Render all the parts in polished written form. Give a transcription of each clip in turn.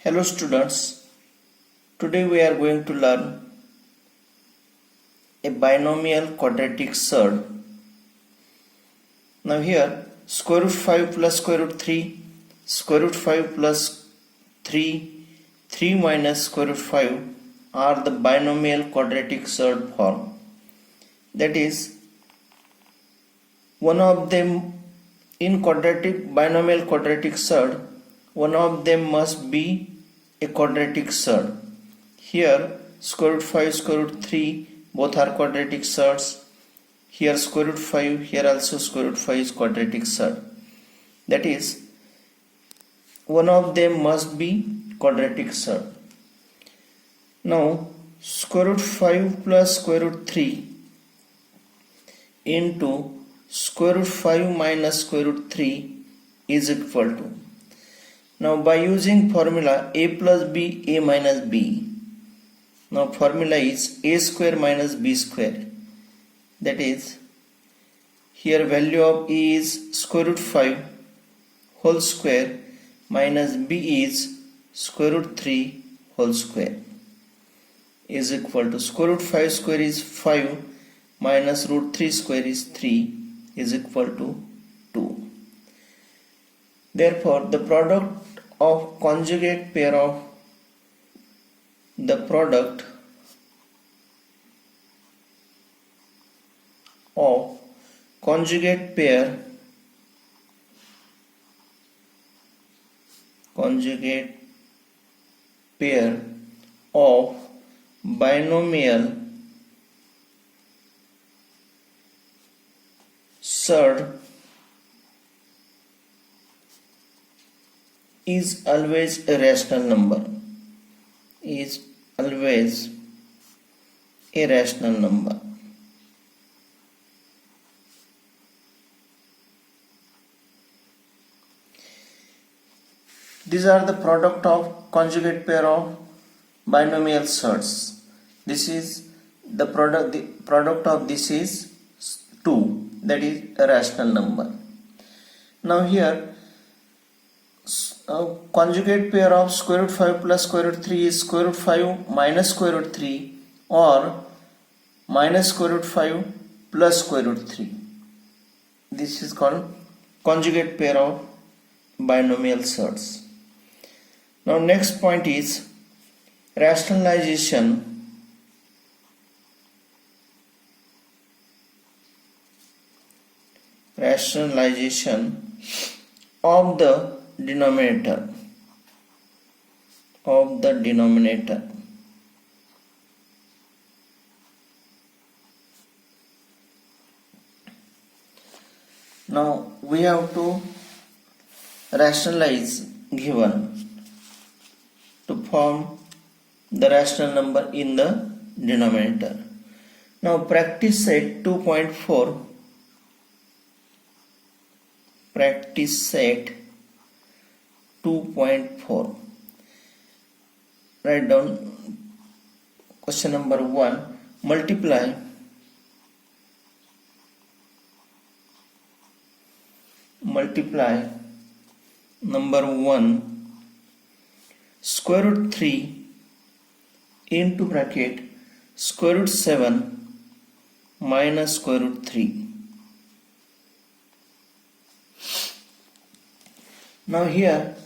Hello students, today we are going to learn a binomial quadratic surd. Now here square root 5 plus square root 3, square root 5 plus 3, 3 minus square root 5 are the binomial quadratic surd form. That is, one of them in binomial quadratic surd, one of them must be a quadratic surd. Here square root 5, square root 3 both are quadratic surds. Here square root 5, here also square root 5 is quadratic surd. That is, one of them must be quadratic surd. Now square root 5 plus square root 3 into square root 5 minus square root 3 is equal to. Now by using formula a plus b, a minus b. Now formula is a square minus b square. That is, here value of a is square root 5 whole square minus b is square root 3 whole square is equal to square root 5 square is 5 minus root 3 square is 3 is equal to 2. Therefore, the product of conjugate pair of the product of conjugate pair of binomial surd is always a rational number. These are the product of conjugate pair of binomial surds. This is the product of this is 2, that is a rational number. Now here conjugate pair of square root 5 plus square root 3 is square root 5 minus square root 3 or minus square root 5 plus square root 3. This is called conjugate pair of binomial surds. Now next point is rationalization of the denominator. Now we have to rationalize given to form the rational number in the denominator. Now practice set 2.4. Write down question number 1. Multiply number 1 square root 3 into bracket square root 7 minus square root 3. Now here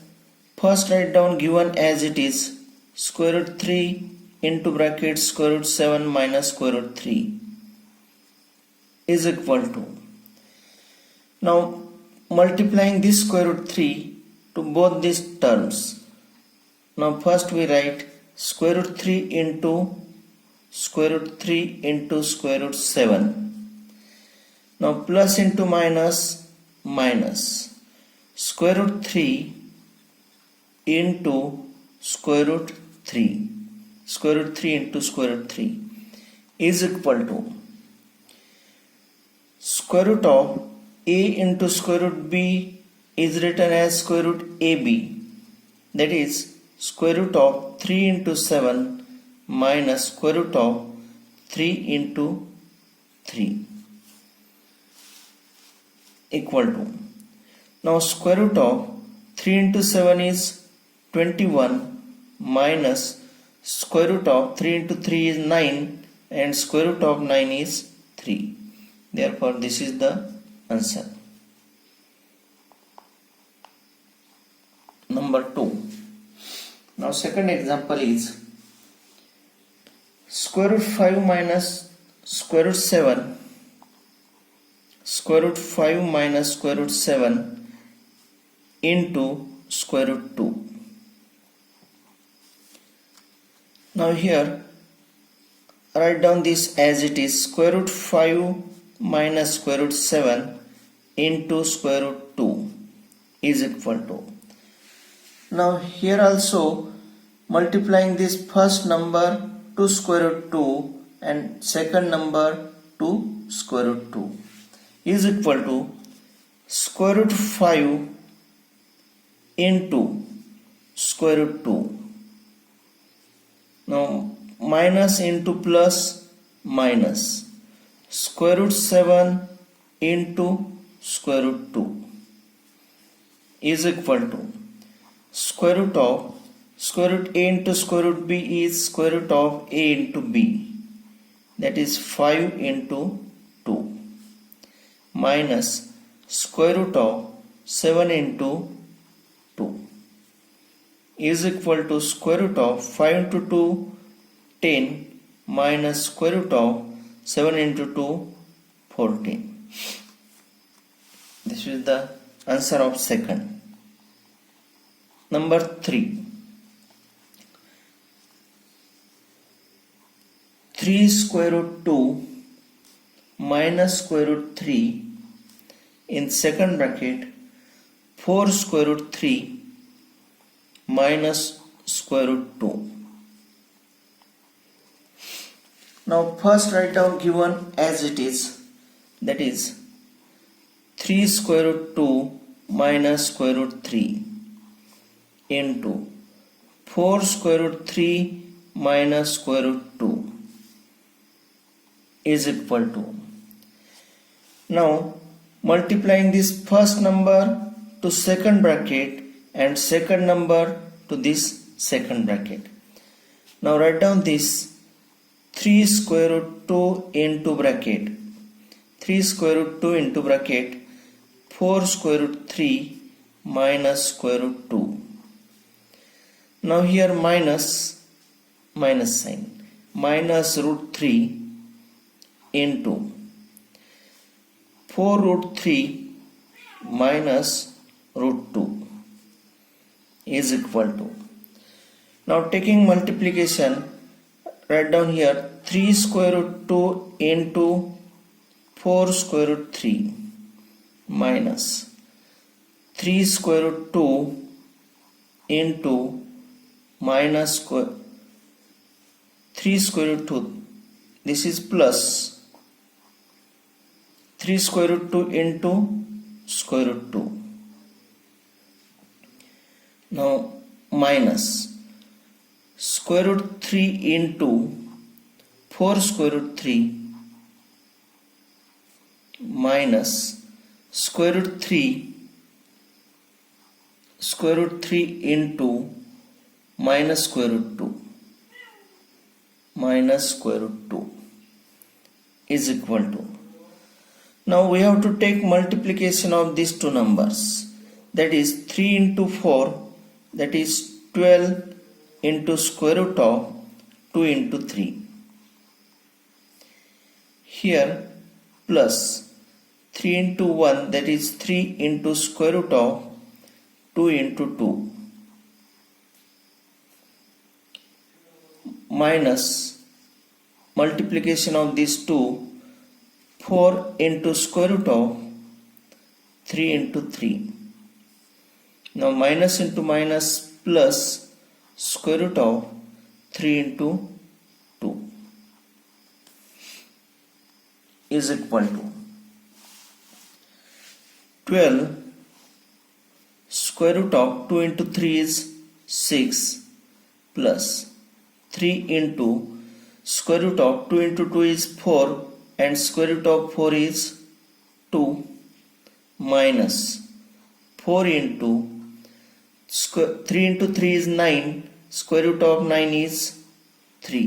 first write down given as it is square root 3 into bracket square root 7 minus square root 3 is equal to. Now multiplying this square root 3 to both these terms. Now first we write square root 3 into square root 3 into square root 7. Now plus into minus square root 3 into square root 3 into square root 3 is equal to square root of a into square root b is written as square root ab, that is square root of 3 into 7 minus square root of 3 into 3 equal to. Now square root of 3 into 7 is 21 minus square root of 3 into 3 is 9 and square root of 9 is 3. Therefore, this is the answer. Number 2. Now second example is square root 5 minus square root 7, square root 5 minus square root 7 into square root 2. Now here write down this as it is, square root 5 minus square root 7 into square root 2 is equal to. Now here also multiplying this first number to square root 2 and second number to square root 2 is equal to square root 5 into square root 2. Now minus into plus minus square root 7 into square root 2 is equal to square root of square root a into square root b is square root of a into b, that is 5 into 2, minus square root of 7 into 2 is equal to square root of 5 into 2 10 minus square root of 7 into 2 14. This is the answer of second. Number 3. 3 square root 2 minus square root 3 in second bracket 4 square root 3 minus square root 2. Now first write down given as it is, that is 3 square root 2 minus square root 3 into 4 square root 3 minus square root 2 is equal to. Now multiplying this first number to second bracket and second number to this second bracket. Now write down this 3 square root 2 into bracket 3 square root 2 into bracket 4 square root 3 minus square root 2. Now here minus sign, minus root 3 into 4 root 3 minus root 2 is equal to. Now taking multiplication, write down here 3 square root 2 into 4 square root 3 minus 3 square root 2 into minus 3 square root 2, this is plus 3 square root 2 into square root 2. Now minus square root 3 into 4 square root 3 minus square root 3 into minus square root 2 is equal to. Now we have to take multiplication of these two numbers, that is 3 into 4, that is 12 into square root of 2 into 3. Here plus 3 into 1, that is 3 into square root of 2 into 2, minus multiplication of these two 4 into square root of 3 into 3. Now minus into minus plus square root of 3 into 2 is equal to 12 square root of 2 into 3 is 6 plus 3 into square root of 2 into 2 is 4 and square root of 4 is 2 minus 4 into 3 into 3 is 9, square root of 9 is 3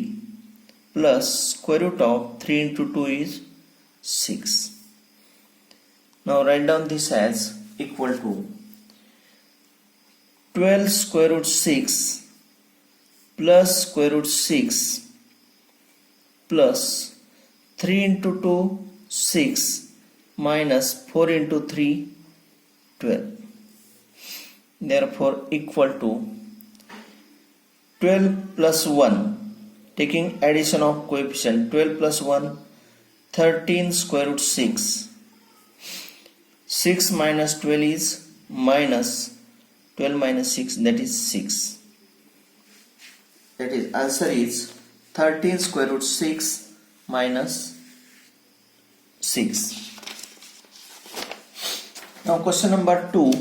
plus square root of 3 into 2 is 6. Now write down this as equal to 12 square root 6 plus square root 6 plus 3 into 2 6 minus 4 into 3 12. Therefore equal to 12 plus 1, taking addition of coefficient, 12 plus 1 13 square root 6. 6 minus 12 is minus 12 minus 6, that is 6. That is answer is 13 square root 6 minus 6. Now question number 2.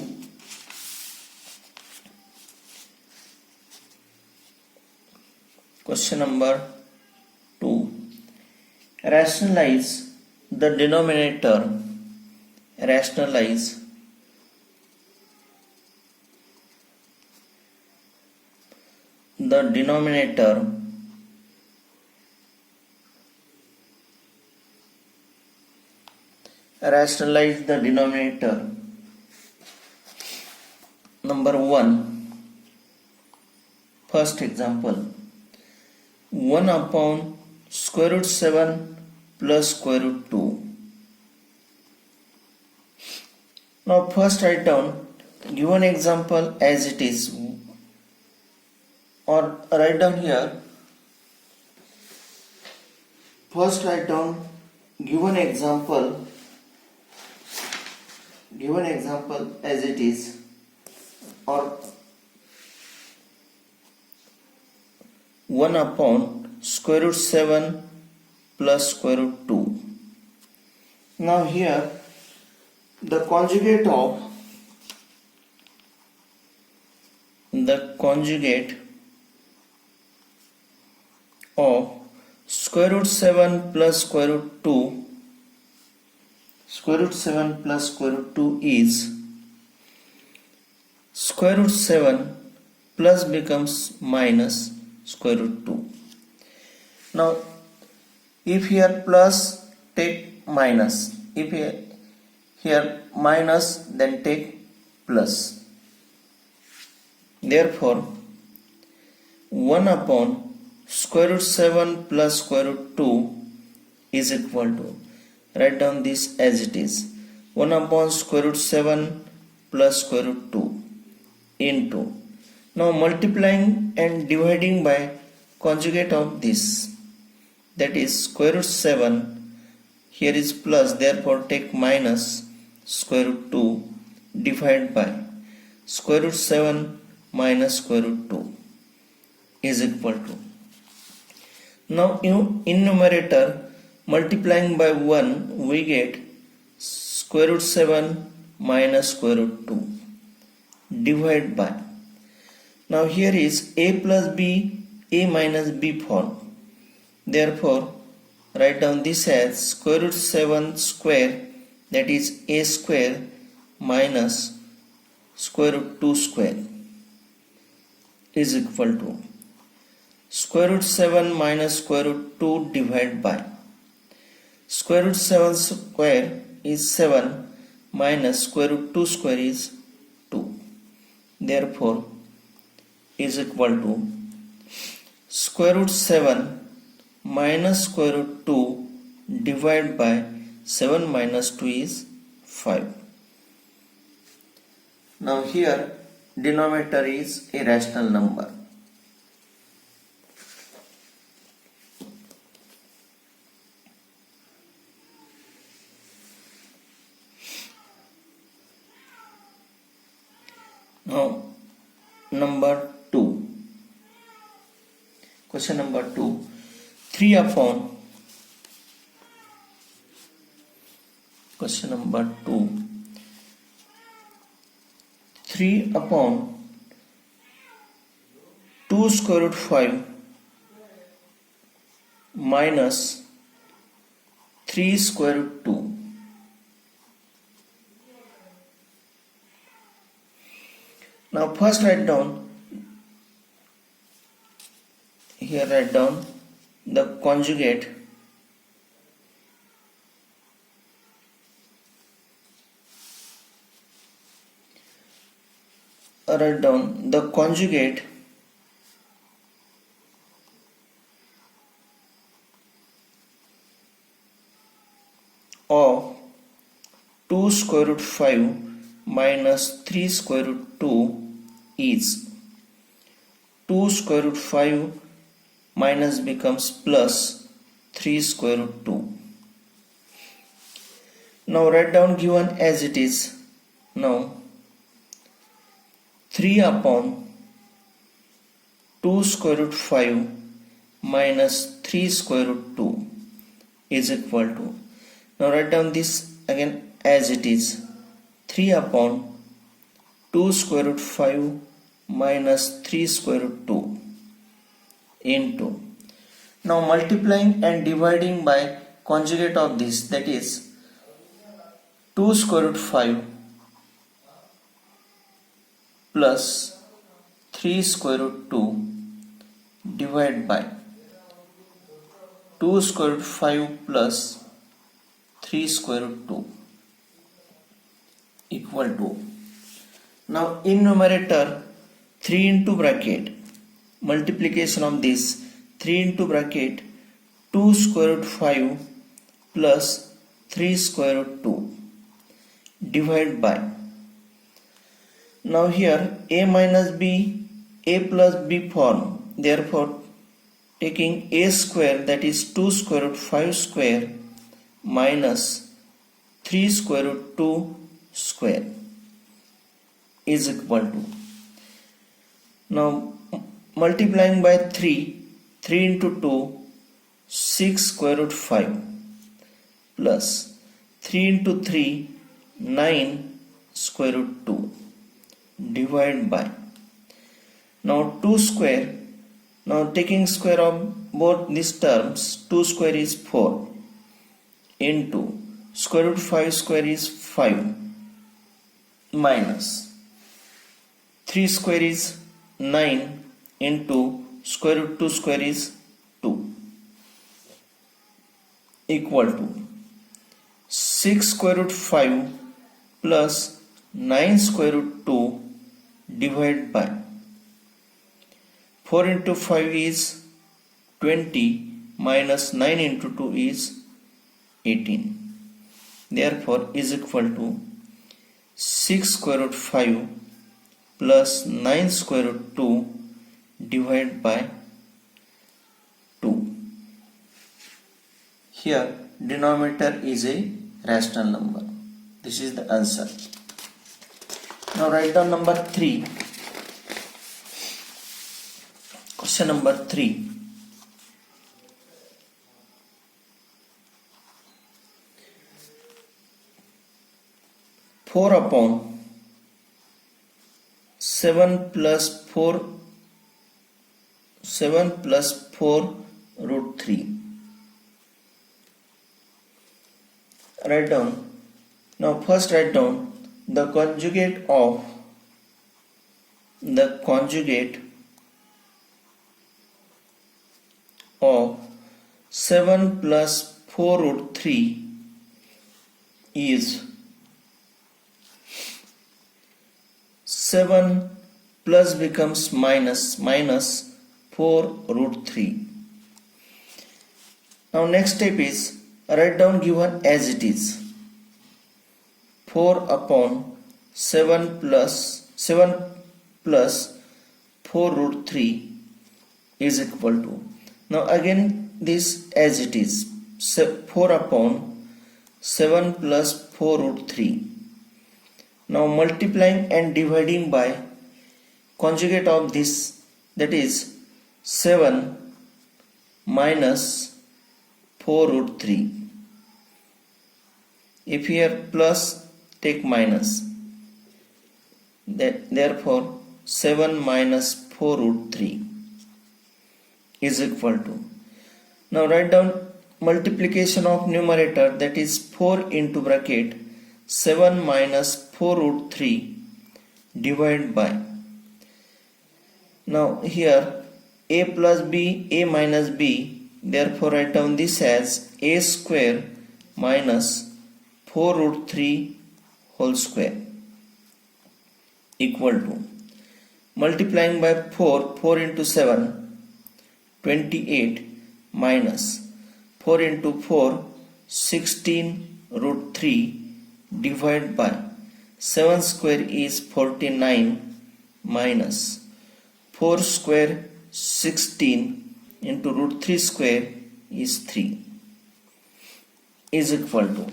Question number 2. Rationalize the denominator. Rationalize the denominator Number 1. First example, 1 upon square root 7 plus square root 2. Now first write down given example as it is, or write down here, first write down given example as it is, or 1 upon square root 7 plus square root 2. Now here the conjugate of square root 7 plus square root 2, square root 7 plus square root 2 is square root 7 plus becomes minus square root 2. Now if here plus, take minus. If here minus, then take plus. Therefore 1 upon square root 7 plus square root 2 is equal to, write down this as it is, 1 upon square root 7 plus square root 2 into, now multiplying and dividing by conjugate of this, that is square root 7, here is plus, therefore take minus square root 2 divided by square root 7 minus square root 2 is equal to, now in numerator multiplying by 1 we get square root 7 minus square root 2 divided by, now here is a plus b, a minus b form, therefore write down this as square root 7 square, that is a square minus square root 2 square is equal to square root 7 minus square root 2 divided by square root 7 square is 7 minus square root 2 square is 2, therefore is equal to square root 7 minus square root 2 divided by 7 minus 2 is 5. Now here denominator is a rational number. Now number 2. Question number 2. 3 upon, question number 2. 3 upon 2 square root 5 minus 3 square root 2. Now first write down here write down the conjugate of 2 square root 5 minus 3 square root 2 is 2 square root 5 minus becomes plus 3 square root 2. Now write down given as it is. Now 3 upon 2 square root 5 minus 3 square root 2 is equal to. Now write down this again as it is. 3 upon 2 square root 5 minus 3 square root 2 into. Now multiplying and dividing by conjugate of this, that is 2 square root 5 plus 3 square root 2 divided by 2 square root 5 plus 3 square root 2 equal to. Now in numerator 3 into bracket, multiplication of this 3 into bracket 2 square root 5 plus 3 square root 2 divided by. Now here a minus b, a plus b form, therefore taking a square, that is 2 square root 5 square minus 3 square root 2 square is equal to. Now multiplying by 3 into 2, 6 square root 5 plus 3 into 3, 9 square root 2 divided by. Now 2 square, now taking square of both these terms, 2 square is 4 into square root 5 square is 5 minus 3 square is 9 into square root 2 square is 2 equal to 6 square root 5 plus 9 square root 2 divided by 4 into 5 is 20 minus 9 into 2 is 18. Therefore is equal to 6 square root 5 plus 9 square root 2 divided by 2. Here denominator is a rational number. This is the answer. Now write down number 3. Question number 3. Four upon 7 plus 4 root 3. Write down. Now first write down the conjugate of 7 plus 4 root 3 is 7 plus becomes minus 4 root 3. Now next step is write down given as it is. 4 upon 7 plus 4 root 3 is equal to. Now again this as it is. 4 upon 7 plus 4 root 3. Now multiplying and dividing by conjugate of this, that is 7 minus 4 root 3. If here plus, take minus. Therefore 7 minus 4 root 3 is equal to. Now write down multiplication of numerator, that is 4 into bracket 7 minus 4 root 3 divided by. Now here a plus b, a minus b. Therefore, write down this as a square minus 4 root 3 whole square equal to, multiplying by 4, 4 into 7, 28 minus 4 into 4, 16 root 3 divided by 7 square is 49 minus 4 square 16 into root 3 square is 3 is equal to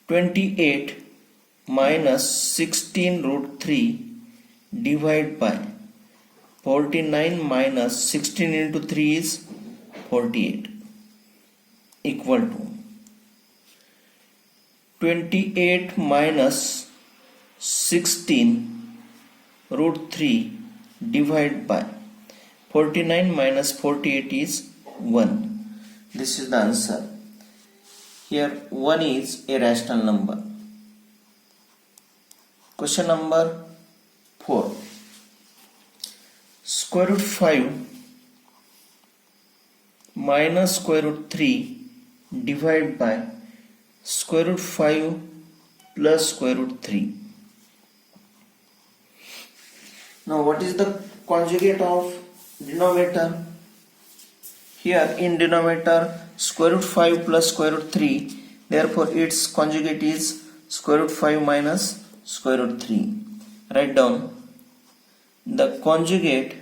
28 minus 16 root 3 divided by 49 minus 16 into 3 is 48 equal to 28 minus 16 root 3 divided by 49 minus 48 is 1. This is the answer. Here 1 is a rational number. Question number 4. Square root 5 minus square root 3 divided by square root 5 plus square root 3. Now what is the conjugate of denominator? Here in denominator square root 5 plus square root 3, therefore its conjugate is square root 5 minus square root 3. Write down the conjugate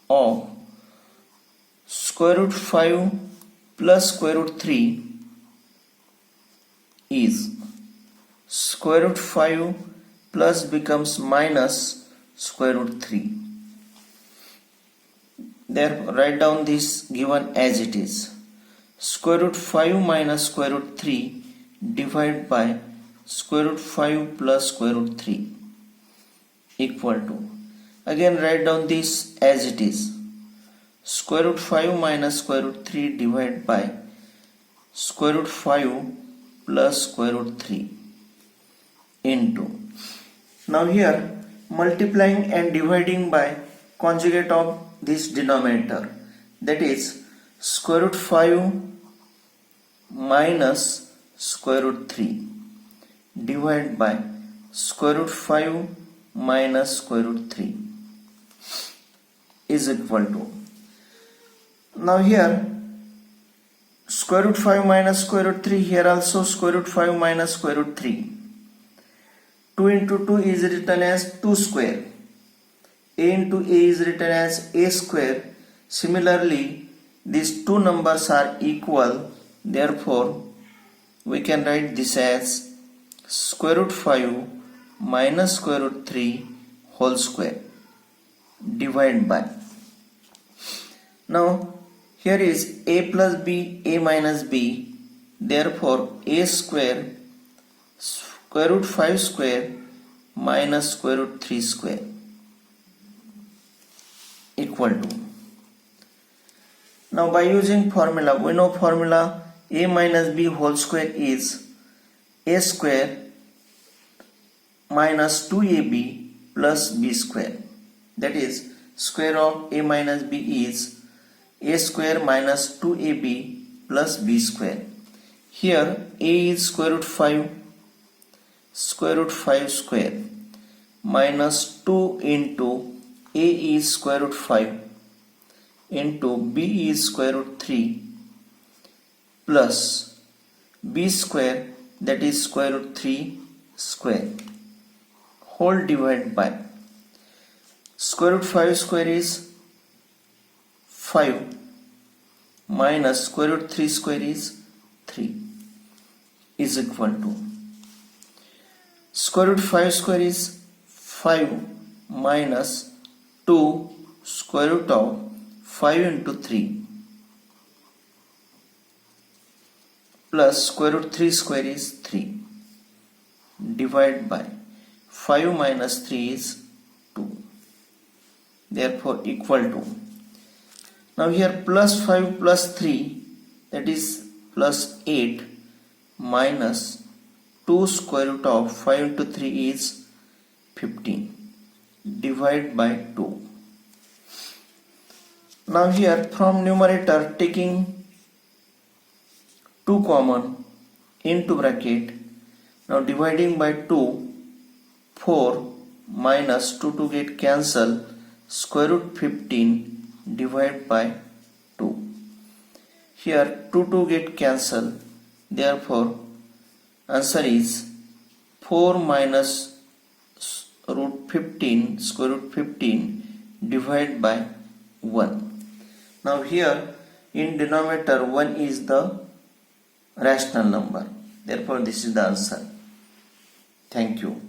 of square root 5 plus square root 3 is square root 5 plus becomes minus square root 3. Therefore, write down this given as it is. Square root 5 minus square root 3 divided by square root 5 plus square root 3 equal to, again write down this as it is. Square root 5 minus square root 3 divided by square root 5 plus square root 3 into, now here multiplying and dividing by conjugate of this denominator, that is square root 5 minus square root 3 divided by square root 5 minus square root 3 is equal to, now here square root 5 minus square root 3, here also square root 5 minus square root 3. 2 into 2 is written as 2 square. A into A is written as A square. Similarly, these two numbers are equal. Therefore, we can write this as square root 5 minus square root 3 whole square divided by. Now, here is A plus B, A minus B. Therefore, A square square root 5 square minus square root 3 square equal to. Now by using formula, we know formula A minus B whole square is A square minus 2AB plus B square. That is, square of A minus B is A square minus 2AB plus B square. Here A is square root 5 square minus 2 into A is square root 5 into B is square root 3 plus B square, that is square root 3 square whole divided by square root 5 square is 5 minus square root 3 square is 3 is equal to square root 5 square is 5 minus 2 square root of 5 into 3 plus square root 3 square is 3 divided by 5 minus 3 is 2. Therefore equal to, now here plus 5 plus 3, that is plus 8 minus 2 square root of 5 into 3 is 15. Divide by 2. Now here from numerator taking 2 common into bracket. Now dividing by 2, 4 minus 2 get cancel, square root 15 divide by 2. Here 2 get cancel, therefore answer is 4 minus root 15 square root 15 divided by 1. Now here in denominator 1 is the rational number, therefore this is the answer. Thank you.